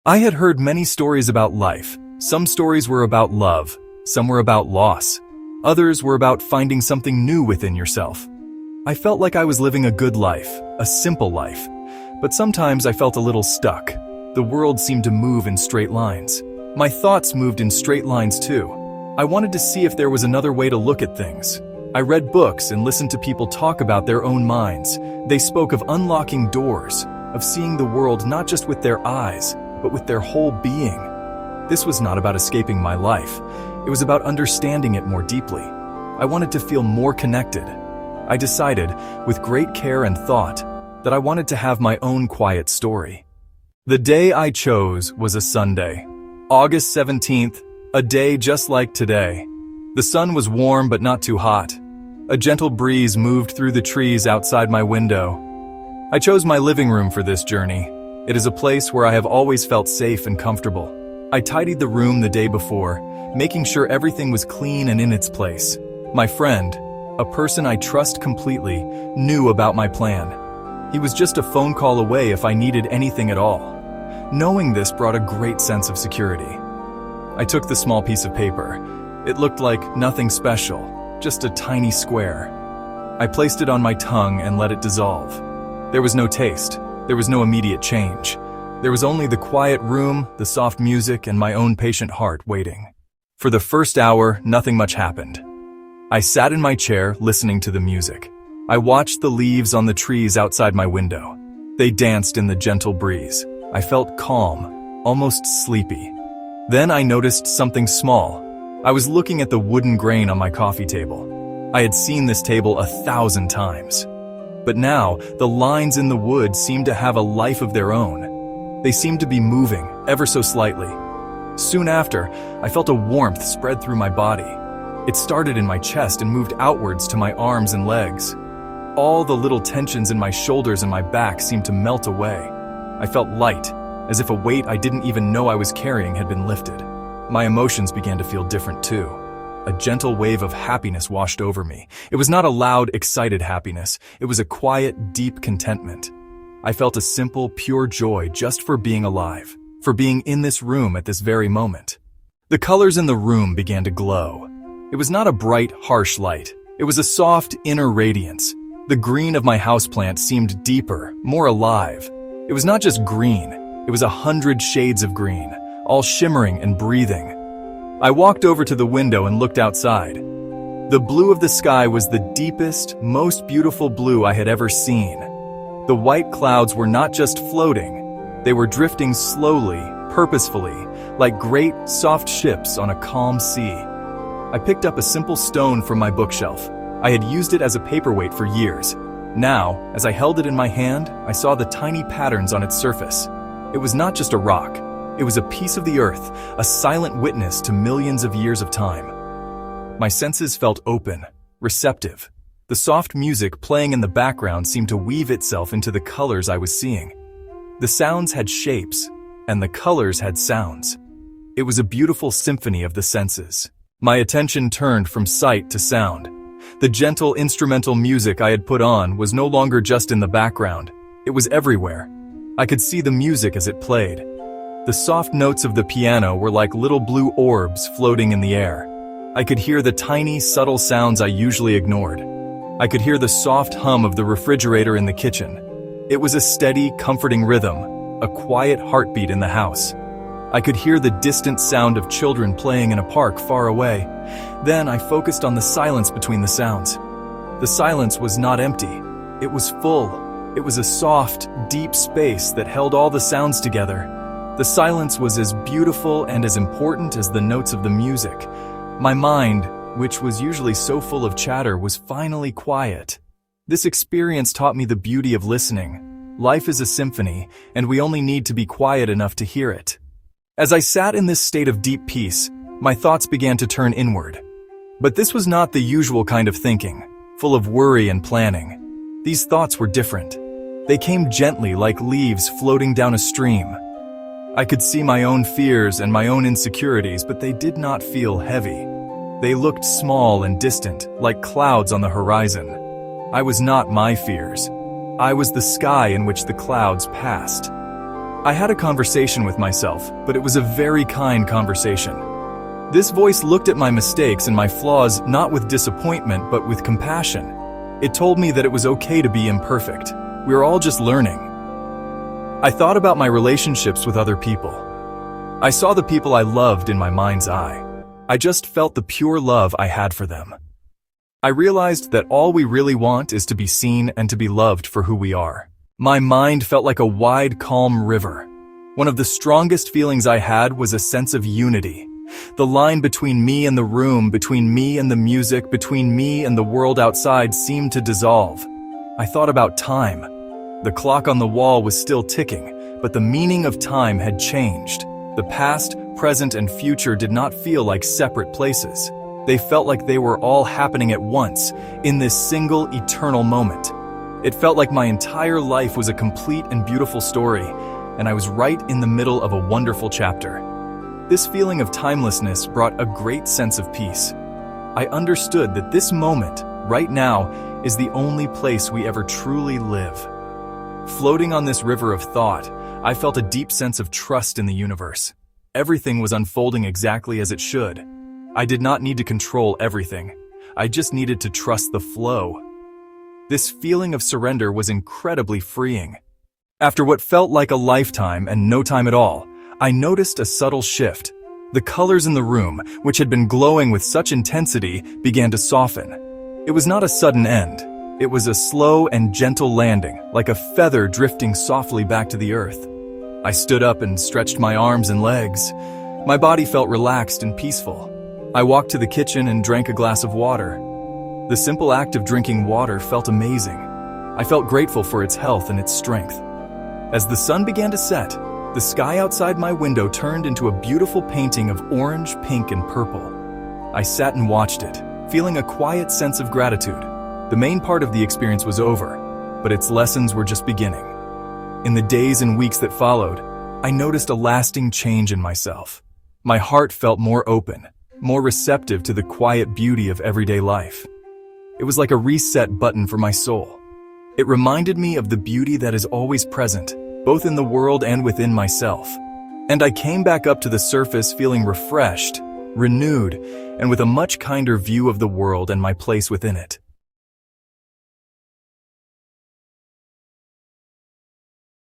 I had heard many stories about life. Some stories were about love, some were about loss, others were about finding something new within yourself. I felt like I was living a good life, a simple life, but sometimes I felt a little stuck. The world seemed to move in straight lines. My thoughts moved in straight lines too. I wanted to see if there was another way to look at things. I read books and listened to people talk about their own minds. They spoke of unlocking doors, of seeing the world not just with their eyes, but with their whole being. This was not about escaping my life. It was about understanding it more deeply. I wanted to feel more connected. I decided, with great care and thought, that I wanted to have my own quiet story. The day I chose was a Sunday, August 17th, a day just like today. The sun was warm but not too hot. A gentle breeze moved through the trees outside my window. I chose my living room for this journey. It is a place where I have always felt safe and comfortable. I tidied the room the day before, making sure everything was clean and in its place. My friend, a person I trust completely, knew about my plan. He was just a phone call away if I needed anything at all. Knowing this brought a great sense of security. I took the small piece of paper. It looked like nothing special, just a tiny square. I placed it on my tongue and let it dissolve. There was no taste. There was no immediate change. There was only the quiet room, the soft music, and my own patient heart waiting. For the first hour, nothing much happened. I sat in my chair, listening to the music. I watched the leaves on the trees outside my window. They danced in the gentle breeze. I felt calm, almost sleepy. Then I noticed something small. I was looking at the wooden grain on my coffee table. I had seen this table 1,000 times. But now, the lines in the wood seemed to have a life of their own. They seemed to be moving, ever so slightly. Soon after, I felt a warmth spread through my body. It started in my chest and moved outwards to my arms and legs. All the little tensions in my shoulders and my back seemed to melt away. I felt light, as if a weight I didn't even know I was carrying had been lifted. My emotions began to feel different too. A gentle wave of happiness washed over me. It was not a loud, excited happiness. It was a quiet, deep contentment. I felt a simple, pure joy just for being alive, for being in this room at this very moment. The colors in the room began to glow. It was not a bright, harsh light. It was a soft, inner radiance. The green of my houseplant seemed deeper, more alive. It was not just green. It was 100 shades of green, all shimmering and breathing. I walked over to the window and looked outside. The blue of the sky was the deepest, most beautiful blue I had ever seen. The white clouds were not just floating, they were drifting slowly, purposefully, like great, soft ships on a calm sea. I picked up a simple stone from my bookshelf. I had used it as a paperweight for years. Now, as I held it in my hand, I saw the tiny patterns on its surface. It was not just a rock. It was a piece of the earth, a silent witness to millions of years of time. My senses felt open, receptive. The soft music playing in the background seemed to weave itself into the colors I was seeing. The sounds had shapes, and the colors had sounds. It was a beautiful symphony of the senses. My attention turned from sight to sound. The gentle instrumental music I had put on was no longer just in the background. It was everywhere. I could see the music as it played. The soft notes of the piano were like little blue orbs floating in the air. I could hear the tiny, subtle sounds I usually ignored. I could hear the soft hum of the refrigerator in the kitchen. It was a steady, comforting rhythm, a quiet heartbeat in the house. I could hear the distant sound of children playing in a park far away. Then I focused on the silence between the sounds. The silence was not empty. It was full. It was a soft, deep space that held all the sounds together. The silence was as beautiful and as important as the notes of the music. My mind, which was usually so full of chatter, was finally quiet. This experience taught me the beauty of listening. Life is a symphony, and we only need to be quiet enough to hear it. As I sat in this state of deep peace, my thoughts began to turn inward. But this was not the usual kind of thinking, full of worry and planning. These thoughts were different. They came gently like leaves floating down a stream. I could see my own fears and my own insecurities, but they did not feel heavy. They looked small and distant, like clouds on the horizon. I was not my fears. I was the sky in which the clouds passed. I had a conversation with myself, but it was a very kind conversation. This voice looked at my mistakes and my flaws not with disappointment but with compassion. It told me that it was okay to be imperfect. We were all just learning. I thought about my relationships with other people. I saw the people I loved in my mind's eye. I just felt the pure love I had for them. I realized that all we really want is to be seen and to be loved for who we are. My mind felt like a wide, calm river. One of the strongest feelings I had was a sense of unity. The line between me and the room, between me and the music, between me and the world outside seemed to dissolve. I thought about time. The clock on the wall was still ticking, but the meaning of time had changed. The past, present, and future did not feel like separate places. They felt like they were all happening at once, in this single, eternal moment. It felt like my entire life was a complete and beautiful story, and I was right in the middle of a wonderful chapter. This feeling of timelessness brought a great sense of peace. I understood that this moment, right now, is the only place we ever truly live. Floating on this river of thought, I felt a deep sense of trust in the universe. Everything was unfolding exactly as it should. I did not need to control everything. I just needed to trust the flow. This feeling of surrender was incredibly freeing. After what felt like a lifetime and no time at all, I noticed a subtle shift. The colors in the room, which had been glowing with such intensity, began to soften. It was not a sudden end. It was a slow and gentle landing, like a feather drifting softly back to the earth. I stood up and stretched my arms and legs. My body felt relaxed and peaceful. I walked to the kitchen and drank a glass of water. The simple act of drinking water felt amazing. I felt grateful for its health and its strength. As the sun began to set, the sky outside my window turned into a beautiful painting of orange, pink, and purple. I sat and watched it, feeling a quiet sense of gratitude. The main part of the experience was over, but its lessons were just beginning. In the days and weeks that followed, I noticed a lasting change in myself. My heart felt more open, more receptive to the quiet beauty of everyday life. It was like a reset button for my soul. It reminded me of the beauty that is always present, both in the world and within myself. And I came back up to the surface feeling refreshed, renewed, and with a much kinder view of the world and my place within it.